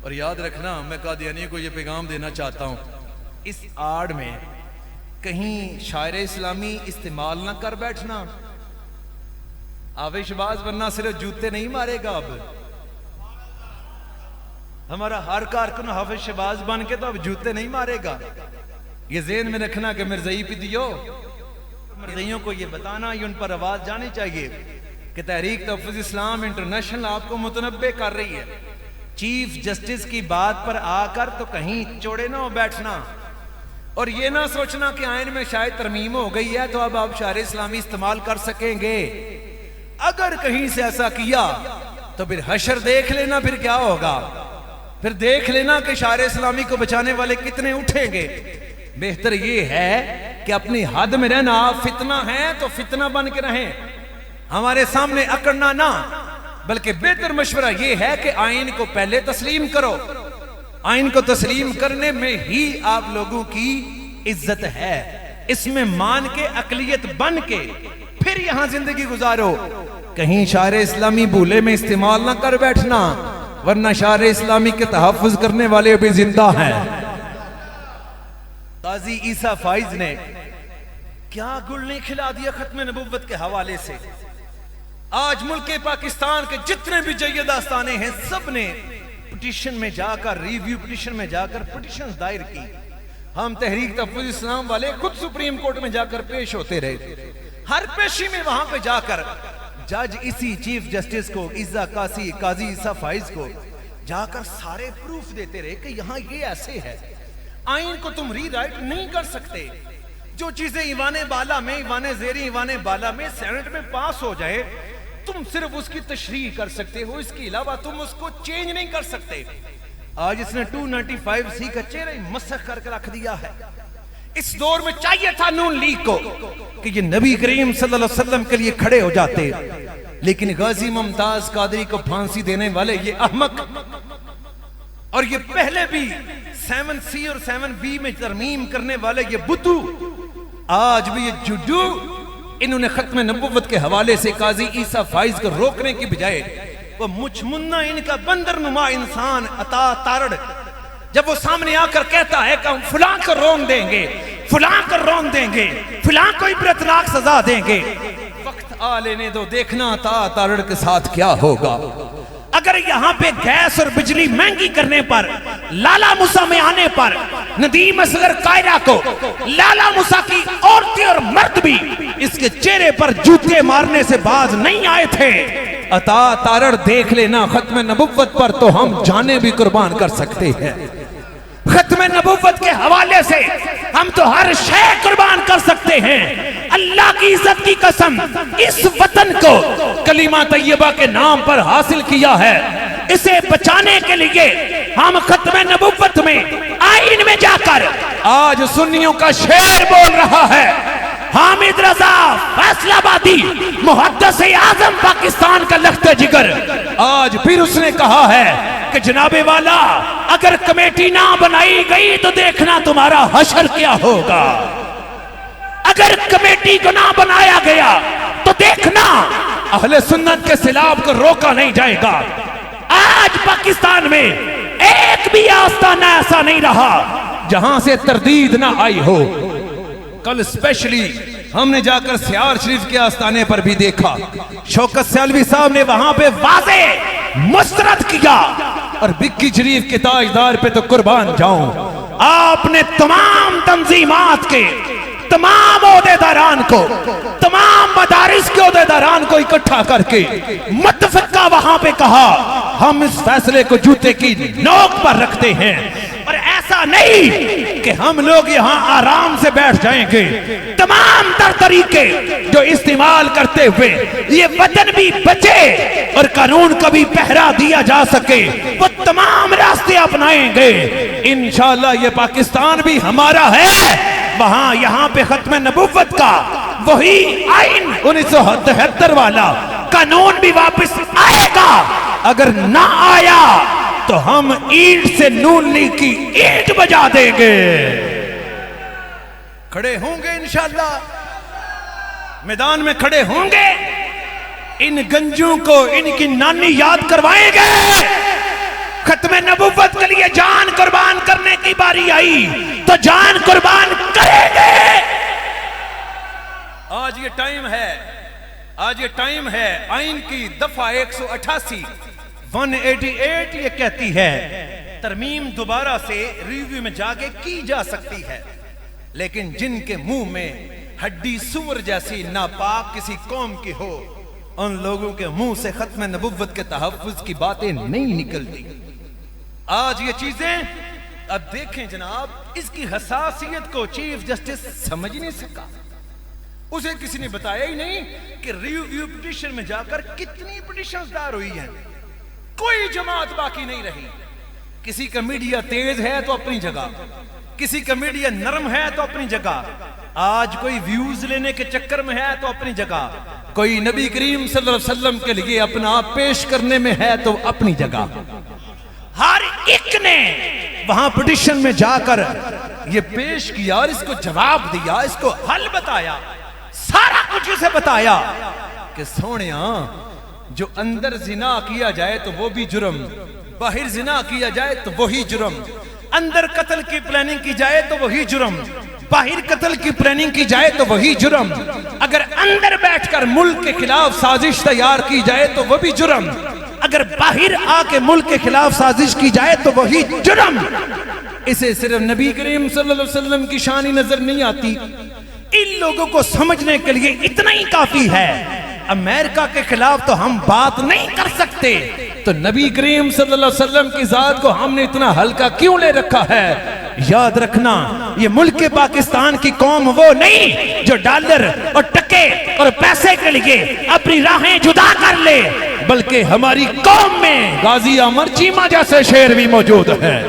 اور یاد رکھنا میں قادیانی کو یہ پیغام دینا چاہتا ہوں، اس آڑ میں کہیں شاعر اسلامی استعمال نہ کر بیٹھنا۔ حافظ شہباز ورنہ صرف جوتے نہیں مارے گا، اب ہمارا ہر کارکن حافظ شہباز بن کے تو اب جوتے نہیں مارے گا۔ یہ ذہن میں رکھنا کہ مرزائی پیدیو، مرزائیوں کو یہ بتانا، یہ ان پر آواز جانی چاہیے کہ تحریک تحفظ اسلام انٹرنیشنل آپ کو متنبع کر رہی ہے۔ چیف جسٹس کی بات پر آ کر تو کہیں چوڑے نہ ہو بیٹھنا، اور یہ نہ سوچنا کہ آئین میں شاید ترمیم ہو گئی ہے تو اب آپ شاعر اسلامی استعمال کر سکیں گے۔ اگر کہیں سے ایسا کیا تو پھر حشر دیکھ لینا پھر کیا ہوگا، پھر دیکھ لینا کہ شاعر اسلامی کو بچانے والے کتنے اٹھیں گے۔ بہتر یہ ہے کہ اپنی حد میں رہنا، آپ فتنہ ہیں تو فتنہ بن کے رہیں، ہمارے سامنے اکڑنا نہ، بلکہ بہتر مشورہ یہ ہے کہ آئین کو پہلے تسلیم کرو۔ آئین کو تسلیم کرنے میں ہی آپ لوگوں کی عزت ہے، اس میں مان کے اقلیت بن کے پھر یہاں زندگی گزارو۔ کہیں شاعر اسلامی بھولے میں استعمال نہ کر بیٹھنا، ورنہ شاعر اسلامی کے تحفظ کرنے والے بھی زندہ ہیں۔ قاضی عیسیٰ فائز نے کیا گل نہیں کھلا دیا ختم نبوت کے حوالے سے۔ آج ملک پاکستان کے جتنے بھی جید آستانے ہیں سب نے پٹیشن میں جا کر، ریویو پٹیشن میں جا کر پٹیشن دائر کی۔ ہم تحریک تحفظ اسلام والے خود سپریم کورٹ میں جا کر پیش ہوتے رہے، ہر پیشی میں وہاں پہ جا کر جج اسی چیف جسٹس کو قاضی عیسیٰ فائز کو جا کر سارے پروف دیتے رہے کہ یہاں یہ ایسے ہے، آئین کو تم ری رائٹ نہیں کر سکتے۔ جو چیزیں ایوان بالا میں، ایوان زیری ایوان بالا میں سینٹ میں پاس ہو جائے تم صرف اس کی تشریح کر سکتے ہو، اس کے علاوہ تم اس کو چینج نہیں کر سکتے۔ آج اس نے 295C کا چہرہ مسخ کر کے رکھ دیا ہے۔ اس دور میں چاہیے تھا نون لیگ کو کہ یہ نبی کریم صلی اللہ علیہ وسلم کے لیے کھڑے ہو جاتے، لیکن غازی ممتاز قادری کو پھانسی دینے والے یہ احمق، اور یہ پہلے بھی 7C اور 7B میں ترمیم کرنے والے یہ بدھو، آج بھی یہ جڈو، انہوں نے ختم نبوت کے حوالے سے قاضی عیسیٰ فائز کو روکنے کی بجائے وہ مچمنہ ان کا بندر نما انسان عطا تارڑ، جب وہ سامنے آ کر کہتا ہے کہ ہم فلاں کو رون دیں گے، فلاں کو رون دیں گے، فلاں کو عبرتناک سزا دیں گے، وقت آ لینے دو، دیکھنا عطا تارڑ کے ساتھ کیا ہوگا۔ اگر یہاں پہ گیس اور بجلی مہنگی کرنے پر، لالا موسیٰ میں آنے پر، ندیم اصغر قائرہ کو لالا موسیٰ کی عورتیں اور مرد بھی اس کے چہرے پر جوتے مارنے سے باز نہیں آئے تھے، عطا تارڑ دیکھ لینا ختم نبوت پر تو ہم جانیں بھی قربان کر سکتے ہیں۔ ختم نبوت کے حوالے سے ہم تو ہر شے قربان کر سکتے ہیں۔ اللہ کی عزت کی قسم، اس وطن کو کلمہ طیبہ کے نام پر حاصل کیا ہے، اسے بچانے کے لیے ہم ختم نبوت میں، آئین میں جا کر آج سنیوں کا شعر بول رہا ہے۔ حامد رضا فیصل آبادی، محدث اعظم پاکستان کا لخت جگر، آج پھر اس نے کہا ہے کہ جناب والا اگر کمیٹی نہ بنائی گئی تو دیکھنا تمہارا حشر کیا ہوگا، اگر کمیٹی کو نہ بنایا گیا تو دیکھنا اہل سنت کے سیلاب کو روکا نہیں جائے گا۔ آج پاکستان میں ایک بھی آستانہ ایسا نہیں رہا جہاں سے تردید نہ آئی ہو۔ کل اسپیشلی ہم نے جا کر سیار شریف کے آستانے پر بھی دیکھا، شوکت سیالوی صاحب نے وہاں پہ واضح مسترد کیا، اور بکی شریف کے تاجدار پہ تو قربان جاؤں، آپ نے تمام تنظیمات کے تمام عہدیداران کو، تمام مدارس کے عہدیداران کو اکٹھا کر کے متفقہ وہاں پہ کہا ہم اس فیصلے کو جوتے کی نوک پر رکھتے ہیں، اور ایسا نہیں کہ ہم لوگ یہاں آرام سے بیٹھ جائیں گے۔ تمام تر طریقے جو استعمال کرتے ہوئے یہ وطن بھی بچے اور قانون کا بھی پہرا دیا جا سکے، وہ تمام راستے اپنائیں گے۔ انشاءاللہ یہ پاکستان بھی ہمارا ہے، وہاں یہاں پہ ختم نبوت کا وہی آئین 1973 والا قانون بھی واپس آئے گا، اگر نہ آیا تو ہم اینٹ سے نون لیگ کی اینٹ بجا دیں گے۔ کھڑے ہوں گے انشاءاللہ، میدان میں کھڑے ہوں گے، ان گنجوں کو ان کی نانی یاد کروائیں گے، ختم نبوت کے باری آئی تو جان قربان کریں گے۔ آج یہ ٹائم ہے آئین کی دفعہ 188 یہ کہتی ہے ترمیم دوبارہ سے ریویو میں جا کے کی جا سکتی ہے، لیکن جن کے منہ میں ہڈی سور جیسی ناپاک کسی قوم کی ہو، ان لوگوں کے منہ سے ختم نبوت کے تحفظ کی باتیں نہیں نکلتی۔ آج یہ چیزیں اب دیکھیں جناب، اس کی حساسیت کو چیف جسٹس سمجھ نہیں سکا۔ اسے کسی نے بتایا ہی نہیں کہ ریویو پٹیشن میں جا کر کتنی پٹیشنز دار ہوئی ہیں، کوئی جماعت باقی نہیں رہی۔ کسی کا میڈیا تیز ہے تو اپنی جگہ، کسی کا میڈیا نرم ہے تو اپنی جگہ، آج کوئی ویوز لینے کے چکر میں ہے تو اپنی جگہ، کوئی نبی کریم صلی اللہ علیہ وسلم کے لیے اپنا آپ پیش کرنے میں ہے تو اپنی جگہ۔ ہر ایک نے وہاں پٹیشن میں جا کر یہ پیش کیا اور اس کو جواب دیا، اس کو حل بتایا، سارا کچھ اسے بتایا کہ سونیاں جو اندر زنا کیا جائے تو وہ بھی جرم، باہر زنا کیا جائے تو وہی جرم، اندر قتل کی پلاننگ کی جائے تو وہی جرم، باہر قتل کی پلاننگ کی جائے تو وہی جرم، اگر اندر بیٹھ کر ملک کے خلاف سازش تیار کی جائے تو وہ بھی جرم، اگر باہر آ کے ملک کے خلاف سازش کی جائے تو وہی جرم۔ اسے صرف نبی کریم صلی اللہ علیہ وسلم کی شان نظر نہیں آتی، ان لوگوں کو سمجھنے کے لیے اتنا ہی کافی ہے، امریکہ کے خلاف تو ہم بات نہیں کر سکتے، تو نبی کریم صلی اللہ علیہ وسلم کی ذات کو ہم نے اتنا ہلکا کیوں لے رکھا ہے؟ یاد رکھنا یہ ملک پاکستان کی قوم وہ نہیں جو ڈالر اور ٹکے اور پیسے کے لیے اپنی راہیں جدا کر لے، بلکہ ہماری قوم میں غازی عمر چیمہ جیسے شیر بھی موجود ہے۔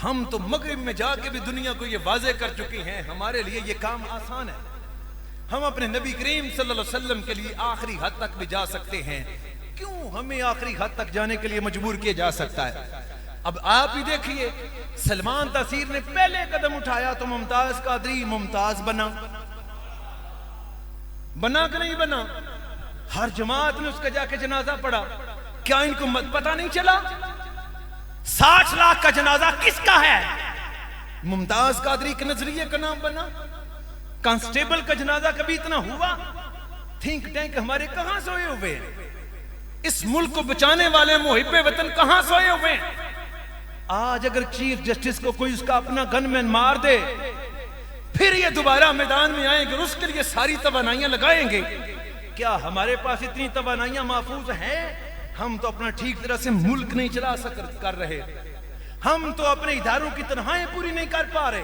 ہم تو مغرب میں جا کے بھی دنیا کو یہ واضح کر چکے ہیں، ہمارے لیے یہ کام آسان ہے، ہم اپنے نبی کریم صلی اللہ علیہ وسلم کے لیے آخری حد تک بھی جا سکتے ہیں، کیوں ہمیں آخری حد تک جانے کے لیے مجبور کیا جا سکتا ہے؟ اب آپ ہی دیکھیے، سلمان تاثیر نے پہلے قدم اٹھایا تو ممتاز قادری ممتاز بنا کہ نہیں بنا؟ ہر جماعت نے اس کا جا کے جنازہ پڑھا، کیا ان کو پتہ نہیں چلا؟ 60 لاکھ کا جنازہ کس کا ہے؟ ممتاز قادری کے نظریے کا نام بنا۔ کانسٹیبل کا جنازہ کبھی اتنا ہوا؟ تھنک ٹینک ہمارے کہاں سوئے ہوئے ہیں؟ اس ملک کو بچانے والے محب وطن کہاں سوئے ہوئے ہیں؟ آج اگر چیف جسٹس کو کوئی اس کا اپنا گن مین مار دے، پھر یہ دوبارہ میدان میں آئیں گے اور اس کے لیے ساری توانائیاں لگائیں گے۔ کیا ہمارے پاس اتنی توانائیاں محفوظ ہیں؟ ہم تو اپنا ٹھیک طرح سے ملک نہیں چلا کر رہے، ہم تو اپنے اداروں کی تنخواہیں پوری نہیں کر پا رہے۔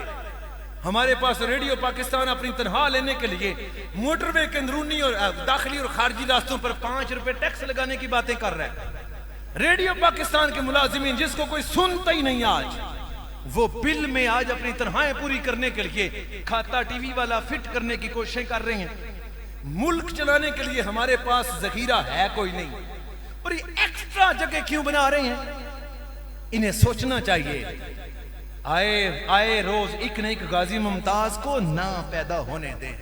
ہمارے پاس ریڈیو پاکستان اپنی تنخواہ لینے کے لیے موٹر وے کے اندرونی اور داخلی اور خارجی راستوں پر 5 روپے ٹیکس لگانے کی باتیں کر رہے ہیں۔ ریڈیو پاکستان کے ملازمین جس کو کوئی سنتا ہی نہیں آج، وہ بل میں آج اپنی تنخواہیں پوری کرنے کے لیے کھاتا ٹی وی والا فٹ کرنے کی کوششیں کر رہے ہیں۔ ملک چلانے کے لیے ہمارے پاس ذخیرہ ہے کوئی نہیں، اور یہ ایکسٹرا جگہ کیوں بنا رہے ہیں؟ انہیں سوچنا چاہیے۔ آئے روز ایک نہ ایک غازی ممتاز کو نہ پیدا ہونے دیں۔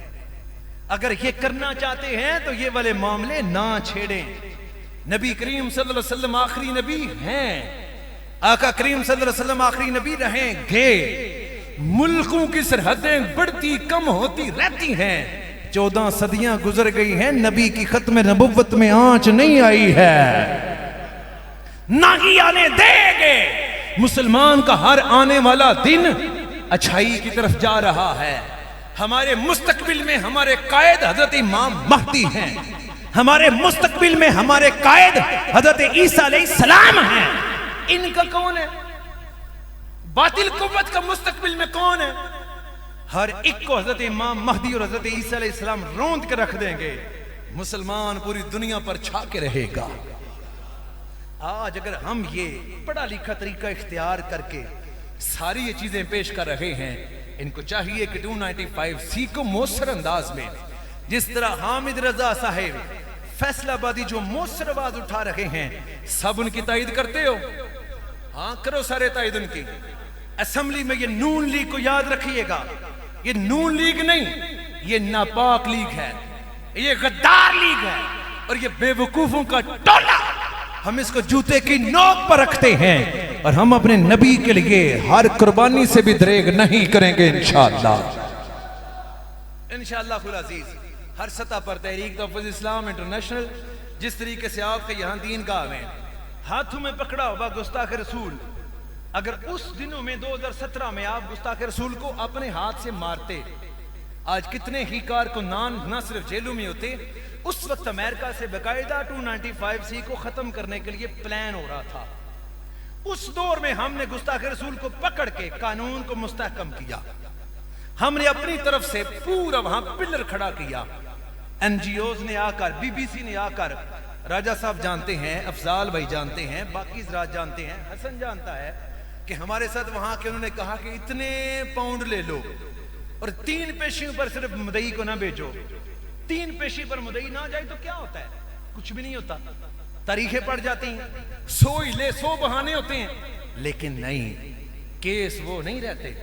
اگر یہ کرنا چاہتے ہیں تو یہ والے معاملے نہ چھیڑیں۔ نبی کریم صلی اللہ علیہ وسلم آخری نبی ہیں، آقا کریم صلی اللہ علیہ وسلم آخری نبی رہیں گے۔ ملکوں کی سرحدیں بڑھتی کم ہوتی رہتی ہیں، 14 صدیاں گزر گئی ہیں، نبی کی ختم نبوت میں آنچ نہیں آئی ہے، نہ ہی آنے دیں گے۔ مسلمان کا ہر آنے والا دن اچھائی کی طرف جا رہا ہے۔ ہمارے مستقبل میں ہمارے قائد حضرت امام مہدی ہیں، ہمارے مستقبل میں ہمارے قائد حضرت عیسیٰ علیہ السلام ہیں۔ ان کا کون ہے؟ باطل قوت کا مستقبل میں کون ہے؟ ہر ایک کو حضرت امام مہدی اور حضرت عیسیٰ علیہ السلام روند کے رکھ دیں گے، مسلمان پوری دنیا پر چھا کے رہے گا۔ آج اگر ہم یہ پڑھا لکھا طریقہ اختیار کر کے ساری یہ چیزیں پیش کر رہے ہیں، ان کو چاہیے کہ 295C کو مؤثر انداز میں، جس طرح حامد رضا صاحب فیصل آبادی جو مؤثر آواز اٹھا رہے ہیں، سب ان کی تائید کرتے ہو؟ ہاں کرو سارے تائید ان کی۔ اسمبلی میں یہ نون لیگ کو یاد رکھیے گا، یہ نون لیگ نہیں، یہ ناپاک لیگ ہے، یہ غدار لیگ ہے، اور یہ بے وقوفوں کا ٹولہ۔ ہم اس کو جوتے کی نوک پر رکھتے ہیں، اور ہم اپنے نبی کے لیے ہر قربانی سے بھی دریغ نہیں کریں گے انشاءاللہ انشاءاللہ خدا عزیز ہر سطح پر تحریک تحفظ اسلام انٹرنیشنل جس طریقے سے آپ کے یہاں دین گاہ میں ہاتھوں میں پکڑا ہوا گستاخ رسول، اگر اس دنوں میں 2017 میں آپ گستاخ رسول کو اپنے ہاتھ سے مارتے، آج کتنے ہی کارکنان نہ صرف جیلوں میں ہوتے۔ اس وقت امریکہ سے باقاعدہ 295C کو ختم کرنے کے لیے پلان ہو رہا تھا۔ اس دور میں ہم نے گستاخ رسول کو پکڑ کے قانون کو مستحکم کیا، ہم نے اپنی طرف سے پورا وہاں پلر کھڑا کیا۔ این جی اوز نے آ کر، بی بی سی نے آ کر، راجہ صاحب جانتے ہیں، افضال بھائی جانتے ہیں، باقی حضرات جانتے ہیں، حسن جانتا ہے کہ ہمارے ساتھ وہاں کے انہوں نے کہا کہ اتنے پاؤنڈ لے لو اور 3 پیشیوں پر صرف مدعی کو نہ بھیجو۔ 3 پیشی پر مدعی نہ جائے تو کیا ہوتا ہے؟ کچھ بھی نہیں ہوتا، تاریخیں پڑ جاتی ہیں، 100 ہی لے 100 بہانے ہوتے ہیں، لیکن نہیں، کیس وہ نہیں رہتے،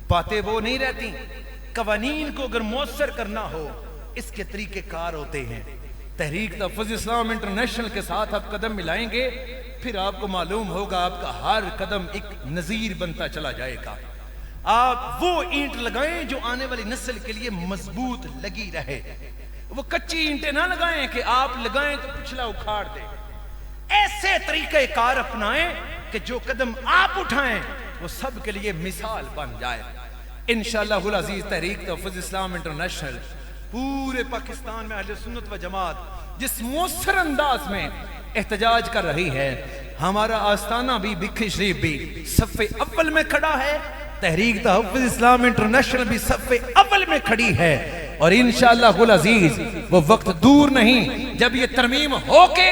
باتیں وہ نہیں رہتی۔ قوانین کو اگر مؤثر کرنا ہو اس کے طریقے کار ہوتے ہیں۔ تحریک تحفظ اسلام انٹرنیشنل کے ساتھ آپ قدم ملائیں گے، پھر آپ کو معلوم ہوگا آپ کا ہر قدم ایک نظیر بنتا چلا جائے گا۔ آپ وہ اینٹ لگائیں جو آنے والی نسل کے لیے مضبوط لگی رہے، وہ کچی اینٹیں نہ لگائیں کہ آپ لگائیں تو پچھلا اکھاڑ دیں۔ ایسے طریقہ کار اپنائیں کہ جو قدم آپ اٹھائیں وہ سب کے لیے مثال بن جائے۔ انشاءاللہ العزیز تحریک تحفظ اسلام انٹرنیشنل پورے پاکستان میں اہل سنت و جماعت جس مؤثر انداز میں احتجاج کر رہی ہے، ہمارا آستانہ بھی بکھی شریف بھی صف اول میں کھڑا ہے، تحریک تحفظ اسلام انٹرنیشنل بھی صف اول میں کھڑی ہے، اور انشاءاللہ العزیز وہ وقت دور نہیں جب یہ ترمیم ہو کے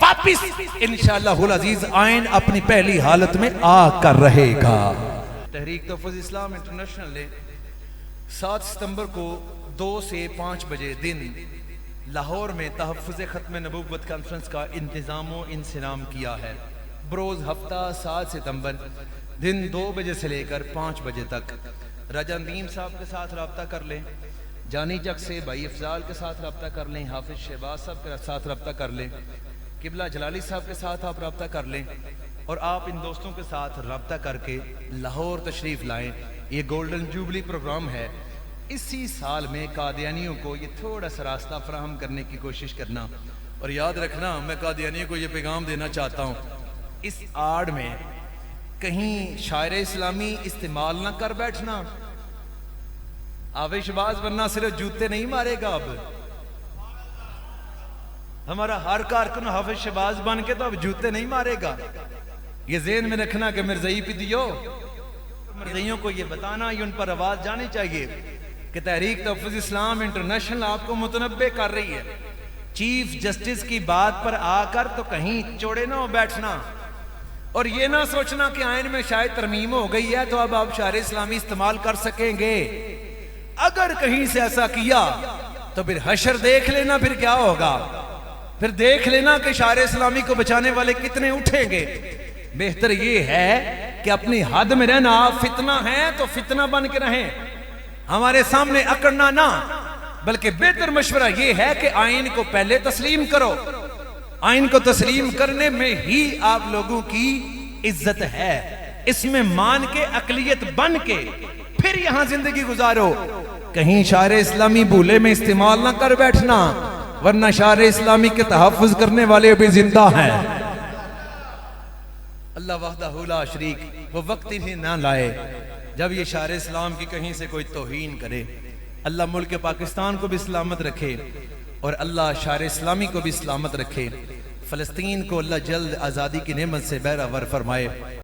واپس انشاءاللہ العزیز آئین اپنی پہلی حالت میں آ کر رہے گا۔ تحریک تحفظ اسلام انٹرنیشنل نے 7 ستمبر کو 2 سے 5 بجے دن لاہور میں تحفظ ختم نبوت کانفرنس کا انتظام و انسلام کیا ہے۔ بروز ہفتہ 7 ستمبر دن 2 بجے سے لے کر 5 بجے تک راجہ ندیم صاحب کے ساتھ رابطہ کر لیں، جانی چک سے بھائی افضال کے ساتھ رابطہ کر لیں، حافظ شہباز صاحب کے ساتھ رابطہ کر لیں، قبلہ جلالی صاحب کے ساتھ آپ رابطہ کر لیں، اور آپ ان دوستوں کے ساتھ رابطہ کر کے لاہور تشریف لائیں۔ یہ گولڈن جوبلی پروگرام ہے، اسی سال میں قادیانیوں کو یہ تھوڑا سا راستہ فراہم کرنے کی کوشش کرنا، اور یاد رکھنا میں قادیانیوں کو یہ پیغام دینا چاہتا ہوں، اس آڑ میں کہیں شاعر اسلامی استعمال نہ کر بیٹھنا۔ حافظ شہباز ورنہ صرف جوتے نہیں مارے گا، اب ہمارا ہر کارکن حافظ شہباز بن کے تو اب جوتے نہیں مارے گا۔ یہ ذہن میں رکھنا کہ مرزائی پی دیو، مرزائیوں کو یہ بتانا، یہ ان پر آواز جانی چاہیے کہ تحریک تحفظ اسلام انٹرنیشنل آپ کو متنبع کر رہی ہے۔ چیف جسٹس کی بات پر آ کر تو کہیں چوڑے نہ ہو بیٹھنا، اور یہ نہ سوچنا کہ آئین میں شاید ترمیم ہو گئی ہے تو اب آپ شاعر اسلامی استعمال کر سکیں گے۔ اگر کہیں سے ایسا کیا تو پھر حشر دیکھ لینا، پھر کیا ہوگا، پھر دیکھ لینا کہ شاعر اسلامی کو بچانے والے کتنے اٹھیں گے۔ بہتر یہ ہے کہ اپنی حد میں رہنا، آپ فتنہ ہیں تو فتنہ بن کے رہیں، ہمارے سامنے اکڑنا نہ، بلکہ بہتر مشورہ یہ ہے کہ آئین کو پہلے تسلیم کرو۔ آئین کو تسلیم کرنے میں ہی آپ لوگوں کی عزت ہے، اس میں مان کے اقلیت بن کے پھر یہاں زندگی گزارو۔ کہیں شاعر اسلامی بھولے میں استعمال نہ کر بیٹھنا، ورنہ شاعر اسلامی کے تحفظ کرنے والے بھی زندہ ہیں۔ اللہ وحدہ لا شریک وہ وقت ہی نہ لائے جب یہ شاعر اسلام کی کہیں سے کوئی توہین کرے۔ اللہ ملک پاکستان کو بھی سلامت رکھے، اور اللہ شاعر اسلامی کو بھی سلامت رکھے۔ فلسطین کو اللہ جلد آزادی کی نعمت سے بہرہ ور فرمائے۔